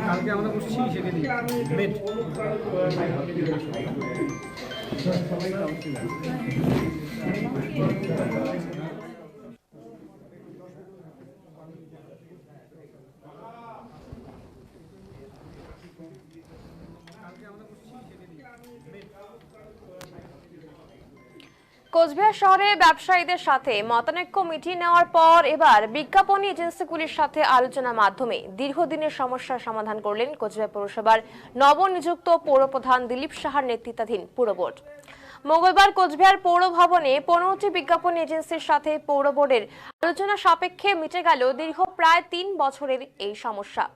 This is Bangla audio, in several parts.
কালকে আমরা বসছি সেখানে মেট কোচবিহার শহরে ব্যবসায়ীদের সাথে মতানৈক্য মিটিয়ে নেওয়ার পর এবার বিজ্ঞাপনী এজেন্সিগুলির সাথে আলোচনার মাধ্যমে দীর্ঘদিনের সমস্যার সমাধান করলেন কোচবিহার পৌরসভার নবনিযুক্ত পৌরপ্রধান দিলীপ সাহার নেতৃত্বাধীন পুর বোর্ড। মঙ্গলবার কোচবিহার পৌর ভবনে 15টি বিজ্ঞাপন এজেন্সির সাথে পৌর বোর্ডের আলোচনা সাপেক্ষে মিটে গেল দীর্ঘ প্রায় 3 বছরের এই সমস্যা।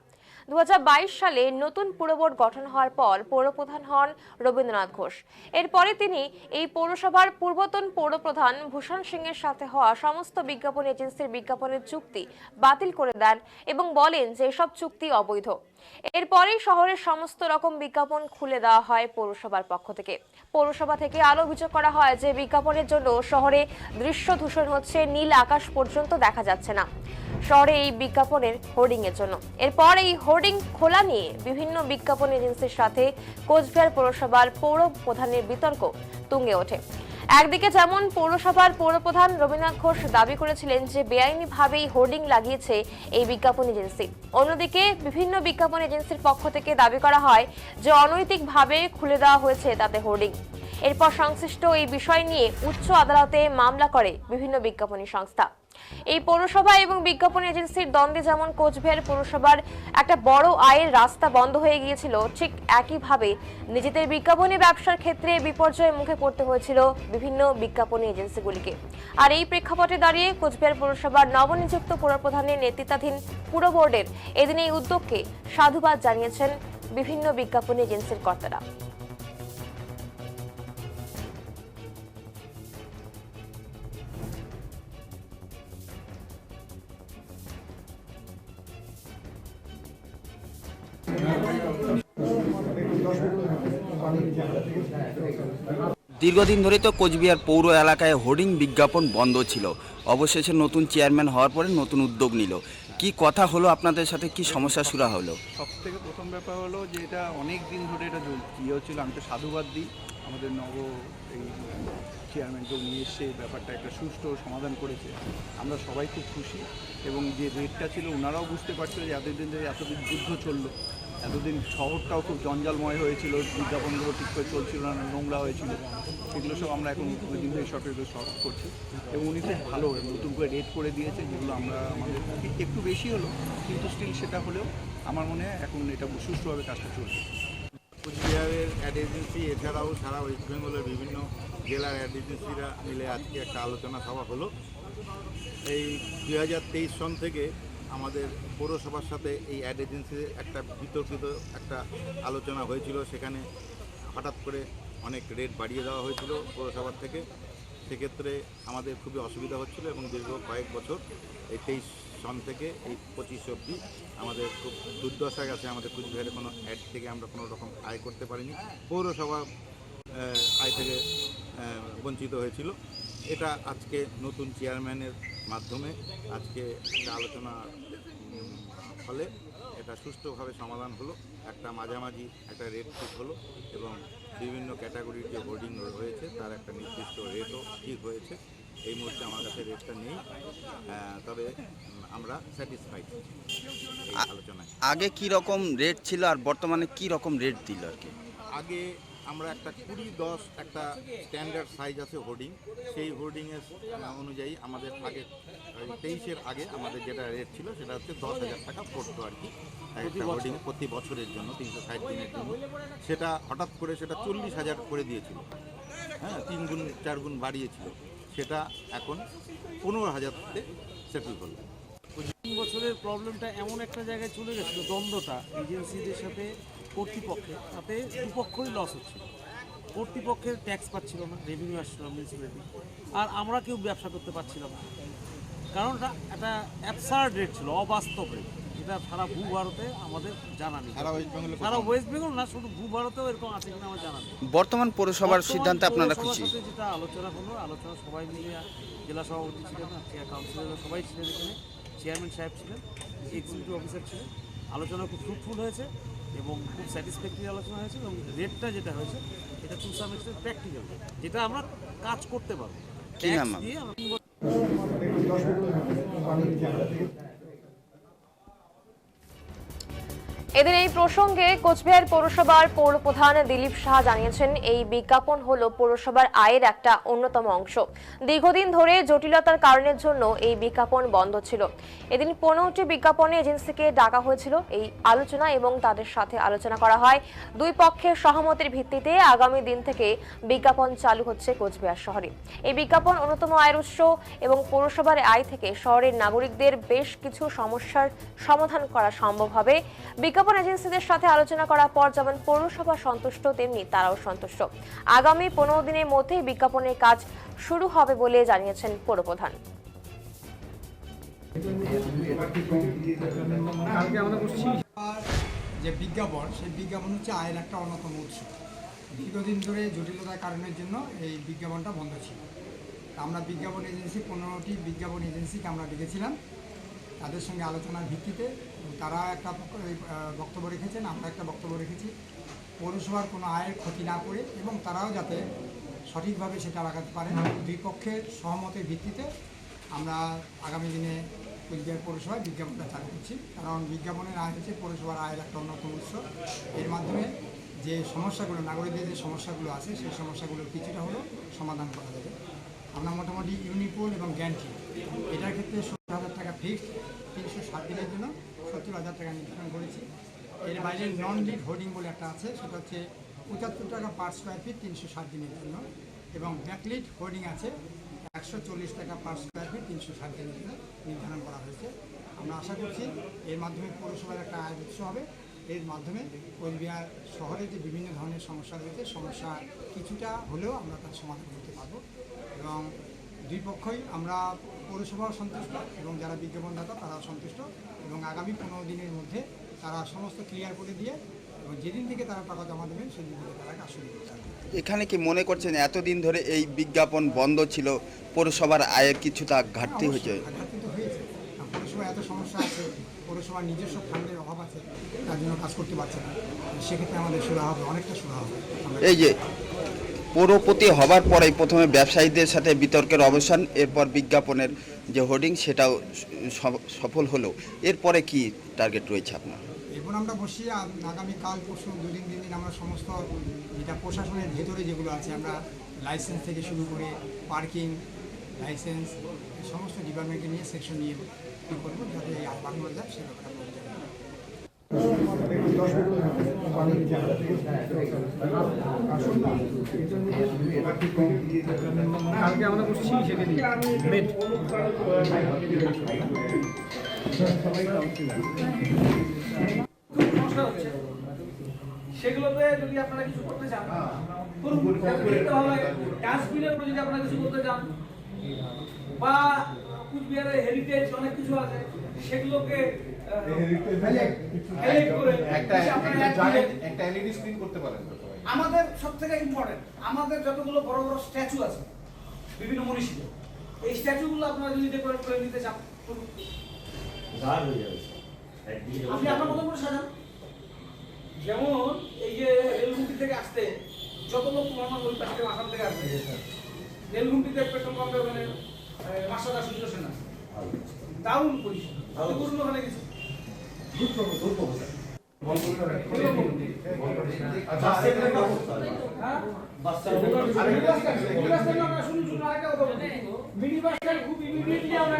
2022 সালে নতুন পুর বোর্ড গঠন হওয়ার পর পৌরপ্রধান হন রবীন্দ্রনাথ ঘোষ। এরপরে তিনি এই পৌরসভার পূর্বতন পৌরপ্রধান ভূষণ সিং এর সাথে হওয়া সমস্ত বিজ্ঞাপন এজেন্সির বিজ্ঞাপনের চুক্তি বাতিল করে দেন এবং বলেন যে এসব চুক্তি অবৈধ। এরপরেই শহরের সমস্ত রকম বিজ্ঞাপন খুলে দেওয়া হয় পৌরসভার পক্ষ থেকে। পৌরসভা থেকে আরো অভিযোগ করা হয় যে বিজ্ঞাপনের জন্য শহরে দৃশ্য দূষণ হচ্ছে, নীল আকাশ পর্যন্ত দেখা যাচ্ছে না শহরে এই বিজ্ঞাপনের হোর্ডিং এর জন্য। এরপর এই হোর্ডিং খোলা নিয়ে বিভিন্ন বিজ্ঞাপন এজেন্সির সাথে কোচবিহার পৌরসভার পৌর প্রধানের বিতর্ক তুঙ্গে ওঠে। একদিকে যেমন পৌরসভার পৌরপ্রধান রবীন্দ্রনাথ ঘোষ দাবি করেছিলেন যে বেআইনিভাবেই হোর্ডিং লাগিয়েছে এই বিজ্ঞাপন এজেন্সি, অন্যদিকে বিভিন্ন বিজ্ঞাপন এজেন্সির পক্ষ থেকে দাবি করা হয় যে অনৈতিকভাবে খুলে দেওয়া হয়েছে তাতে হোর্ডিং। এরপর সংশ্লিষ্ট এই বিষয় নিয়ে উচ্চ আদালতে মামলা করে বিভিন্ন বিজ্ঞাপনী সংস্থা। এই পৌরসভা এবং বিজ্ঞাপন এজেন্সির দ্বন্দ্বে যেমন কোচবিহার পৌরসভার একটা বড় আয়ের রাস্তা বন্ধ হয়ে গিয়েছিল, ঠিক একইভাবে নিজেদের বিজ্ঞাপনী ব্যবসার ক্ষেত্রে বিপর্যয়ের মুখে পড়তে হয়েছিল বিভিন্ন বিজ্ঞাপনী এজেন্সিগুলিকে। আর এই প্রেক্ষাপটে দাঁড়িয়ে কোচবিহার পৌরসভার নবনিযুক্ত পৌরপ্রধানের নেতৃত্বাধীন পুর বোর্ডের এদিন এই উদ্যোগকে সাধুবাদ জানিয়েছেন বিভিন্ন বিজ্ঞাপনী এজেন্সির কর্তারা। দীর্ঘদিন ধরে তো কোচবিহার পৌর এলাকায় হোর্ডিং বিজ্ঞাপন বন্ধ ছিল, অবশেষে নতুন চেয়ারম্যান হওয়ার পরে নতুন উদ্যোগ নিল। কি কথা হলো আপনাদের সাথে, কি সমস্যা শুরু হলো? সব থেকে প্রথম ব্যাপার হলো যে এটা অনেক দিন ধরে এটা ছিল। আমি তো সাধুবাদ দিই আমাদের এই চেয়ারম্যানকে, নিয়ে এসে ব্যাপারটা একটা সুষ্ঠু সমাধান করেছে। আমরা সবাই খুব খুশি এবং যে রেটটা ছিল ওনারাও বুঝতে পারছিল যে এতদিন ধরে এতদিন যুদ্ধ চললো, এতদিন শহরটাও খুব জঞ্জালময় হয়েছিল, বিজ্ঞাপনগুলো ঠিক করে চলছিল না, নোংরা হয়েছিল, সেগুলো সব আমরা এখন ওই দিন ধরে সরকারকে সলভ করছি এবং উনি খুব ভালো নতুন করে রেট করে দিয়েছে, যেগুলো আমরা আমাদের একটু বেশি হলো কিন্তু স্টিল সেটা হলেও আমার মনে হয় এখন এটা সুষ্ঠুভাবে কাজটা চলছে। কোচবিহারের অ্যাড এজেন্সি এছাড়াও সারা ওয়েস্ট বেঙ্গলের বিভিন্ন জেলার অ্যাড এজেন্সিরা মিলে আজকে একটা আলোচনা সভা হলো। এই 2023 সন থেকে আমাদের পৌরসভার সাথে এই অ্যাড এজেন্সির একটা বিতর্কিত একটা আলোচনা হয়েছিল। সেখানে হঠাৎ করে অনেক রেট বাড়িয়ে দেওয়া হয়েছিল পৌরসভার থেকে। সেক্ষেত্রে আমাদের খুবই অসুবিধা হচ্ছিল এবং দীর্ঘ কয়েক বছর এই 23 সন থেকে এই 25 অবধি আমাদের খুব দুর্দশা গেছে। আমাদের কোচবিহারে কোনো অ্যাড থেকে আমরা কোনো রকম আয় করতে পারিনি, পৌরসভা আয় থেকে বঞ্চিত হয়েছিল। এটা আজকে নতুন চেয়ারম্যানের মাধ্যমে আজকে একটা আলোচনা ফলে এটা সুষ্ঠুভাবে সমাধান হলো। একটা মাঝামাঝি একটা রেট ঠিক হলো এবং বিভিন্ন ক্যাটাগরির যে হোর্ডিং রয়েছে তার একটা নির্দিষ্ট রেটও ঠিক হয়েছে। এই মুহূর্তে আমার কাছে রেটটা নেই, তবে আমরা স্যাটিসফাইড এই আলোচনায়। আগে কি রকম রেট ছিল আর বর্তমানে কি রকম রেট দিল আর কি? আগে আমরা একটা 20-10 একটা স্ট্যান্ডার্ড সাইজ আছে হোর্ডিং, সেই হোর্ডিংয়ের অনুযায়ী আমাদের আগে 23-এর আগে আমাদের যেটা রেট ছিল সেটা হচ্ছে 10,000 টাকা পড়তো আর কি একটা হোর্ডিং প্রতি বছরের জন্য 360 দিনের জন্য। সেটা হঠাৎ করে সেটা 40,000 করে দিয়েছিল, হ্যাঁ 3 গুণ 4 গুণ বাড়িয়েছিল। সেটা এখন 15,000-তে সেটেল হলো। 3 বছরের প্রবলেমটা এমন একটা জায়গায় চলে গেছিলো, দ্বন্দ্বটা এজেন্সিদের সাথে কর্তৃপক্ষের, তাতে দুপক্ষই লস হচ্ছিল। কর্তৃপক্ষের ট্যাক্স পাচ্ছিল না, রেভিনিউ আসছিল মিউনিসিপ্যালিটি, আর আমরা কেউ ব্যবসা করতে পারছিলাম না। কারণটা একটা অ্যাবসার্ড রেট ছিল, অবাস্তব রেট, যেটা সারা ভূভারতে আমাদের জানা নেই। সারা ওয়েস্ট বেঙ্গল না, শুধু ভূভারতেও এরকম আছে কিনা আমার জানা নেই। বর্তমান পৌরসভার সিদ্ধান্তে আপনারা খুশি? যেটা আলোচনা হলো, আলোচনা সবাই মিলে, জেলা সভাপতি ছিলেন, কাউন্সিলর সবাই ছিলেন, এখানে চেয়ারম্যান সাহেব ছিলেন, এক্সিকিউটিভ অফিসার ছিলেন, আলোচনা খুব ফ্রুটফুল হয়েছে এবং খুব স্যাটিসফ্যাক্টরি আলোচনা হয়েছে এবং রেটটা যেটা হয়েছে এটা টু সাম এক্সটেন্ট প্র্যাকটিক্যাল, যেটা আমরা কাজ করতে পারবো। কি নাম ট্যাক্স দিয়ে আমরা এদিন এই প্রসঙ্গে কোচবিহার পৌরসভার পৌরপ্রধান দিলীপ সাহা জানিয়েছেন, এই বিজ্ঞাপন হলো পৌরসভার আয়ের একটা অন্যতম অংশ। দীর্ঘদিন ধরে জটিলতার কারণের জন্য এই বিজ্ঞাপন বন্ধ ছিল। এদিন 15টি বিজ্ঞাপনে এজেন্সিকে ডাকা হয়েছিল এই আলোচনা এবং তাদের সাথে আলোচনা করা হয়। দুই পক্ষের সহমতের ভিত্তিতে আগামী দিন থেকে বিজ্ঞাপন চালু হচ্ছে কোচবিহার শহরে। এই বিজ্ঞাপন অন্যতম আয়ের উৎস এবং পৌরসভার আয় থেকে শহরের নাগরিকদের বেশ কিছু সমস্যার সমাধান করা সম্ভব হবে। বিজ্ঞাপন এজেন্সিদের সাথে আলোচনা করার পর যেমন পৌরসভা সন্তুষ্ট, তেমনি তারাও সন্তুষ্ট। আগামী 15 দিনের মধ্যে বিজ্ঞাপনের কাজ শুরু হবে বলে জানিয়েছেন পৌরপ্রধান। কালকে আমরা বসছি যে বিজ্ঞাপন, সেই বিজ্ঞাপন হচ্ছে আয়ের একটা অন্যতম উৎস। দীর্ঘদিন ধরে জটিলতার কারণের জন্য এই বিজ্ঞাপনটা বন্ধ ছিল। আমরা বিজ্ঞাপন এজেন্সি 15টি বিজ্ঞাপন এজেন্সিকে আমরা ডেকেছিলাম, তাদের সঙ্গে আলোচনার ভিত্তিতে তারা একটা বক্তব্য রেখেছেন, আমরা একটা বক্তব্য রেখেছি। পৌরসভার কোনো আয়ের ক্ষতি না করে এবং তারাও যাতে সঠিকভাবে সেটা লাগাতে পারেন, দুই পক্ষের সহমতের ভিত্তিতে আমরা আগামী দিনে কোচবিহার পৌরসভায় বিজ্ঞাপনটা চালু করছি। কারণ বিজ্ঞাপনের আয় হচ্ছে পৌরসভার আয়ের একটা অন্যতম উৎস। এর মাধ্যমে যে সমস্যাগুলো, নাগরিকদের যে সমস্যাগুলো আছে, সেই সমস্যাগুলোর কিছুটা হলেও সমাধান করা যাবে। আমরা মোটামুটি ইউনিপোল এবং গ্যান্ট্রি এটার ক্ষেত্রে 70,000 টাকা ফিক্সড, 360 দিনের জন্য 70,000 টাকা নির্ধারণ করেছি। এর বাইরে নন লিড হোর্ডিং বলে একটা আছে, সেটা হচ্ছে 75 টাকা পার স্কোয়ার ফিট 360 দিনের জন্য, এবং ব্যাকলিড হোর্ডিং আছে 140 টাকা পার স্কোয়ার ফিট 360 দিনের জন্য নির্ধারণ করা হয়েছে। আমরা আশা করছি এর মাধ্যমে পৌরসভার একটা আয় উৎস হবে। এর মাধ্যমে কোচবিহার শহরে যে বিভিন্ন ধরনের সমস্যা রয়েছে, সমস্যা কিছুটা হলেও আমরা তার সমাধান করতে পারবো। এবং দুই পক্ষই, আমরা পৌরসভাও সন্তুষ্ট এবং যারা বিজ্ঞাপনদাতা তারাও সন্তুষ্ট, এবং আগামী 15 দিনের মধ্যে তারা সমস্ত ক্লিয়ার করে দিয়ে এবং যেদিন থেকে তারা টাকা জমা দেবেন সেদিন থেকে তারা কাজ শুরু করতে পারবে। এখানে কি মনে করছেন এতদিন ধরে এই বিজ্ঞাপন বন্ধ ছিল, পৌরসভার আয়ের কিছুটা ঘাটতি হয়েছে? ঘাটতি তো হয়েছে। পৌরসভায় এত সমস্যা আছে, পৌরসভার নিজস্ব ফান্ডের অভাব আছে, তার জন্য কাজ করতে পারছে না। সেক্ষেত্রে আমাদের সুরা হবে, অনেকটা সুরা হবে। এই যে পৌরপতি হবার পরেই প্রথমে ব্যবসায়ীদের সাথে বিতর্কের অবসান, এরপর বিজ্ঞাপনের যে হোর্ডিং সেটাও সফল হলো, এরপরে কি টার্গেট রয়েছে আপনার? এরপর আমরা বসি আগামীকাল পরশু 2 দিন আমরা সমস্ত যেটা প্রশাসনের ভেতরে যেগুলো আছে, আমরা লাইসেন্স থেকে শুরু করে পার্কিং লাইসেন্স সমস্ত ডিপার্টমেন্টকে নিয়ে সেকশন নিয়ে কী করবো যাতে এই আহ্বান করা যায় সে ব্যাপারে বলতে হবে। কালকে আমরা বসছি সেখানে মেট সমস্যা হচ্ছে, সেগুলোতে যদি আপনারা কিছু করতে চান ডাস্টবিনের উপরে যদি আপনারা কিছু করতে চান, বা কুচবিহারের হেরিটেজ অনেক কিছু আছে সেগুলোকে আমাদের সব থেকে ইম্পর্টেন্ট, আমাদের যতগুলো বড় বড় স্ট্যাচু আছে বিভিন্ন মনীষীদের, এই স্ট্যাচুগুলো আপনারা যদি ডেকোরেট করে নিতে চান, আপনি আপনার মতো করে সাজান। যেমন এই যে রেলগুমটি থেকে আসতে যত লোক পুরানো ওই পাশ থেকে আসাম থেকে আসবে, রেলগুমটিতে পেট্রোল পাম্পে ওখানে মাস্টারদা সূর্য সেন আছে, দারুণ পজিশন, করুন ওখানে কিছু মিনি বাস খুব ইমিডিয়েটলি আমরা